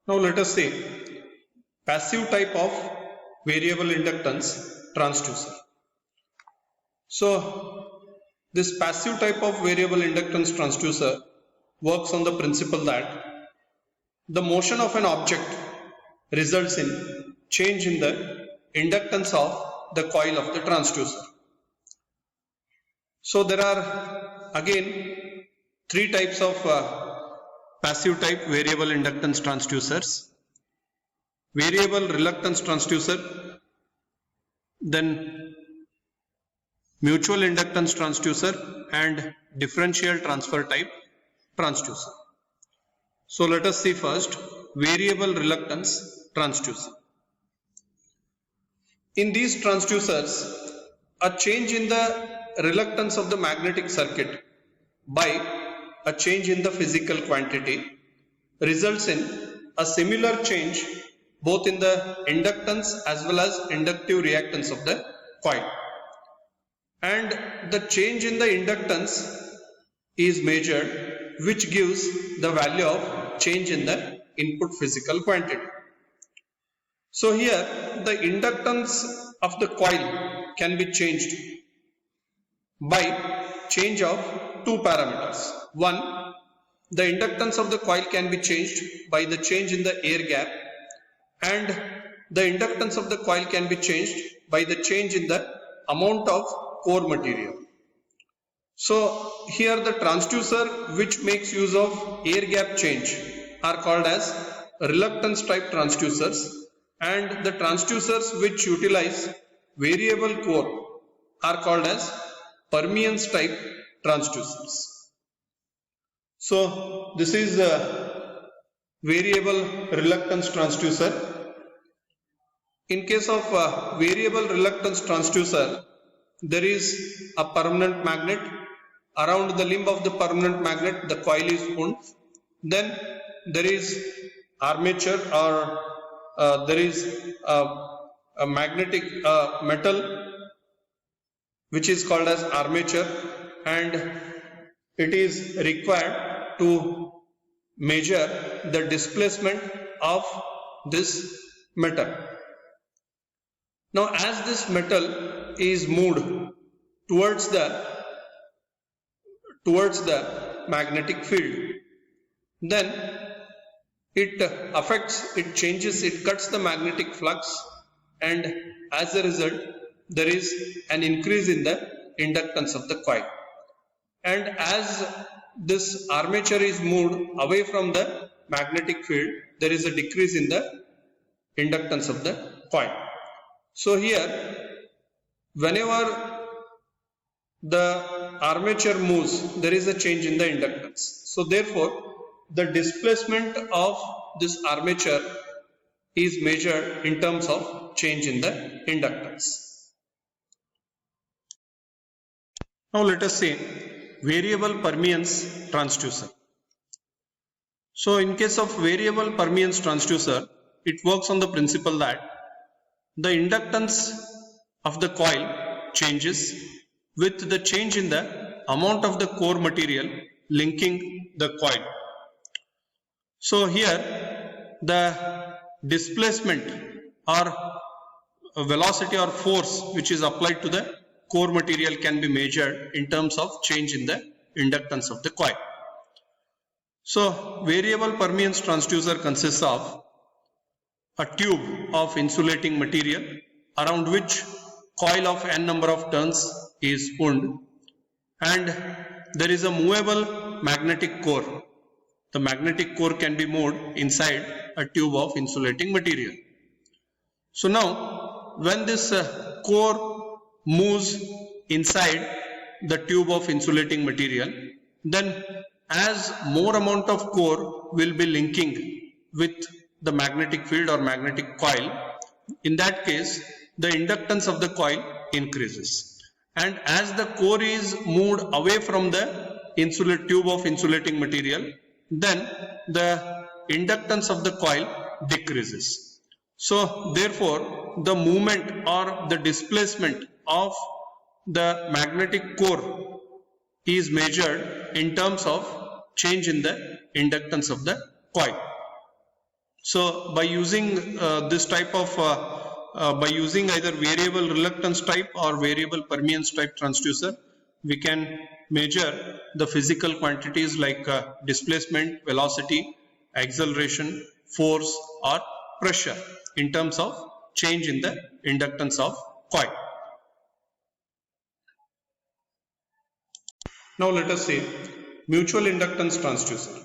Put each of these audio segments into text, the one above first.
Now let us say passive type of variable inductance transducer. So this passive type of variable inductance transducer works on the principle that the motion of an object results in change in the inductance of the coil of the transducer. So there are again three types of passive type variable inductance transducers: variable reluctance transducer, then mutual inductance transducer, and differential transfer type transducer. So let us see first variable reluctance transducer. In these transducers, a change in the reluctance of the magnetic circuit by a change in the physical quantity results in a similar change both in the inductance as well as inductive reactance of the coil. And the change in the inductance is measured, which gives the value of change in the input physical quantity. So here the inductance of the coil can be changed by change of two parameters. One, the inductance of the coil can be changed by the change in the air gap, and the inductance of the coil can be changed by the change in the amount of core material. So here the transducer which makes use of air gap change are called as reluctance type transducers, and the transducers which utilize variable core are called as permeance type transducers. So this is a variable reluctance transducer. In case of variable reluctance transducer, there is a permanent magnet. Around the limb of the permanent magnet, the coil is wound. Then there is armature, or there is a magnetic metal which is called as armature, and it is required to measure the displacement of this metal. Now as this metal is moved towards the magnetic field, then it affects, it changes, it cuts the magnetic flux, and as a result there is an increase in the inductance of the coil. And as this armature is moved away from the magnetic field, there is a decrease in the inductance of the coil. So here, whenever the armature moves, there is a change in the inductance. So therefore, the displacement of this armature is measured in terms of change in the inductance. Now let us see variable permeance transducer. So in case of variable permeance transducer, it works on the principle that the inductance of the coil changes with the change in the amount of the core material linking the coil. So here the displacement or velocity or force which is applied to the core material can be measured in terms of change in the inductance of the coil. So variable permeance transducer consists of a tube of insulating material around which coil of n number of turns is wound, and there is a movable magnetic core. The magnetic core can be moved inside a tube of insulating material. So now when this core moves inside the tube of insulating material, then as more amount of core will be linking with the magnetic field or magnetic coil, in that case the inductance of the coil increases. And as the core is moved away from the tube of insulating material, then the inductance of the coil decreases. So therefore the movement or the displacement of the magnetic core is measured in terms of change in the inductance of the coil. So by using this type of by using either variable reluctance type or variable permeance type transducer, we can measure the physical quantities like displacement, velocity, acceleration, force or pressure in terms of change in the inductance of coil. Now let us see mutual inductance transducer.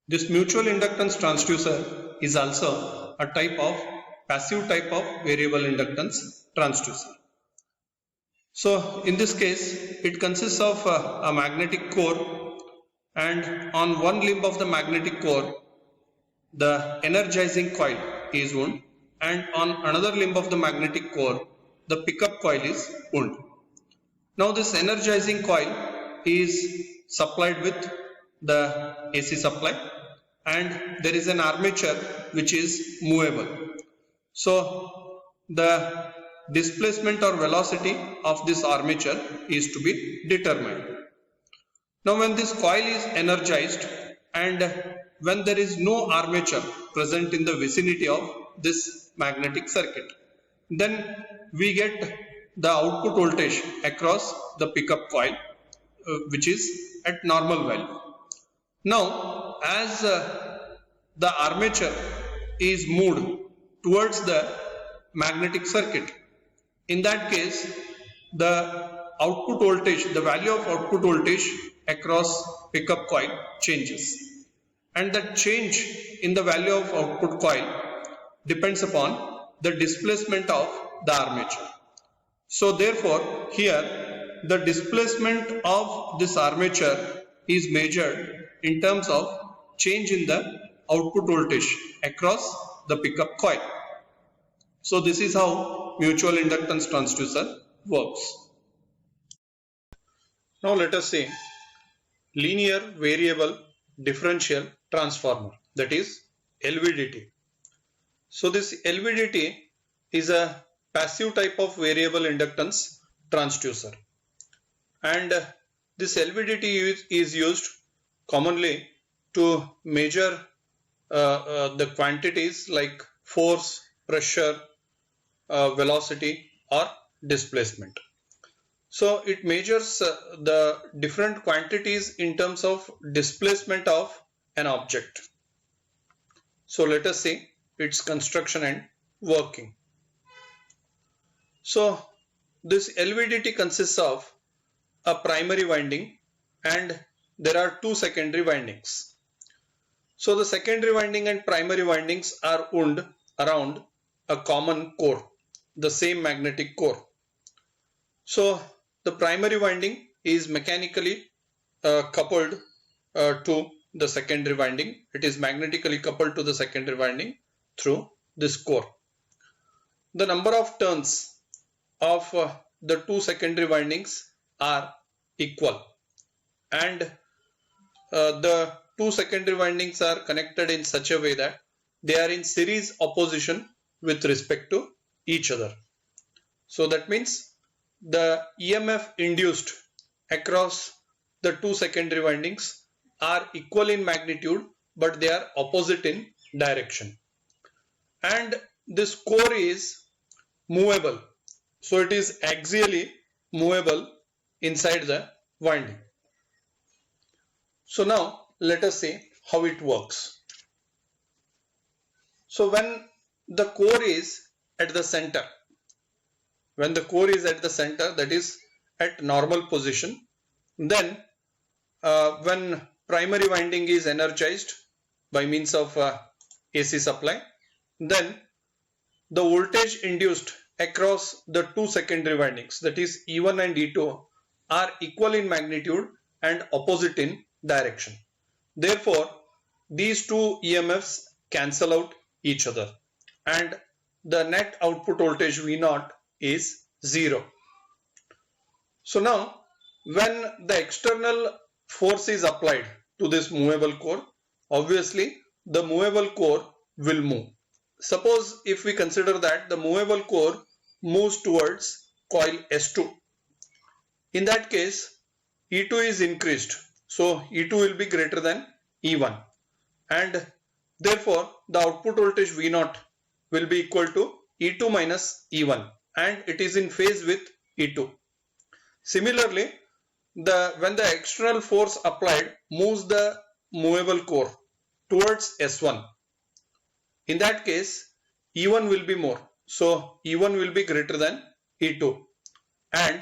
This mutual inductance transducer is also a type of passive type of variable inductance transducer. So in this case, it consists of a magnetic core, and on one limb of the magnetic core, the energizing coil is wound, and on another limb of the magnetic core, the pickup coil is wound. Now this energizing coil is supplied with the AC supply, and there is an armature which is movable. So the displacement or velocity of this armature is to be determined. Now when this coil is energized and when there is no armature present in the vicinity of this magnetic circuit, then we get the output voltage across the pickup coil which is at normal value. Now as the armature is moved towards the magnetic circuit, in that case the output voltage, the value of output voltage across pickup coil changes, and that change in the value of output coil depends upon the displacement of the armature. So therefore here the displacement of this armature is measured in terms of change in the output voltage across the pickup coil. So this is how mutual inductance transducer works. Now let us see linear variable differential transformer, that is LVDT. So this LVDT is a passive type of variable inductance transducer, and this LVDT is used commonly to measure the quantities like force, pressure, velocity or displacement. So it measures the different quantities in terms of displacement of an object. So let us see its construction and working. So this LVDT consists of a primary winding and there are two secondary windings. So the secondary winding and primary windings are wound around a common core, the same magnetic core. So the primary winding is mechanically coupled to the secondary winding. It is magnetically coupled to the secondary winding through this core. The number of turns of the two secondary windings are equal, and the two secondary windings are connected in such a way that they are in series opposition with respect to each other. So that means the EMF induced across the two secondary windings are equal in magnitude, but they are opposite in direction. And this core is movable, so it is axially movable inside the winding. So now let us see how it works. So when the core is at the center, that is at normal position, then when primary winding is energized by means of AC supply, then the voltage induced across the two secondary windings, that is E1 and E2, are equal in magnitude and opposite in direction. Therefore, these two EMFs cancel out each other and the net output voltage V0 is 0. So now when the external force is applied to this movable core, obviously the movable core will move. Suppose if we consider that the movable core moves towards coil S2, in that case E2 is increased, so E2 will be greater than E1, and Therefore, the output voltage V0 will be equal to E2 minus E1 and it is in phase with E2. Similarly, when the external force applied moves the movable core towards S1, in that case E1 will be more. So E1 will be greater than E2 and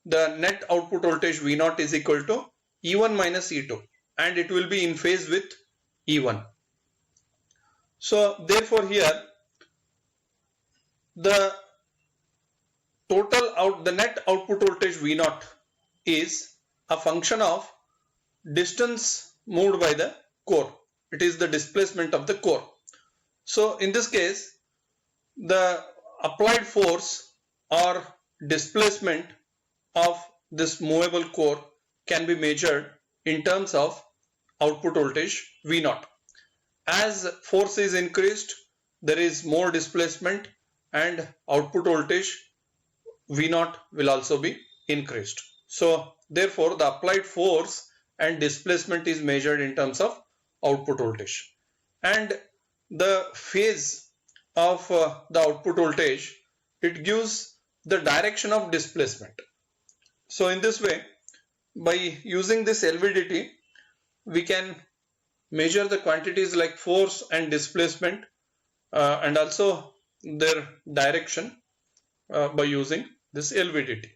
the net output voltage V0 is equal to E1 minus E2 and it will be in phase with E1. So therefore here the net output voltage V0 is a function of distance moved by the core. It is the displacement of the core. So in this case, the applied force or displacement of this movable core can be measured in terms of output voltage V0. As force is increased, there is more displacement and output voltage V0 will also be increased. So therefore the applied force and displacement is measured in terms of output voltage. And the phase of the output voltage, it gives the direction of displacement. So in this way, by using this LVDT, we can measure the quantities like force and displacement and also their direction by using this LVDT.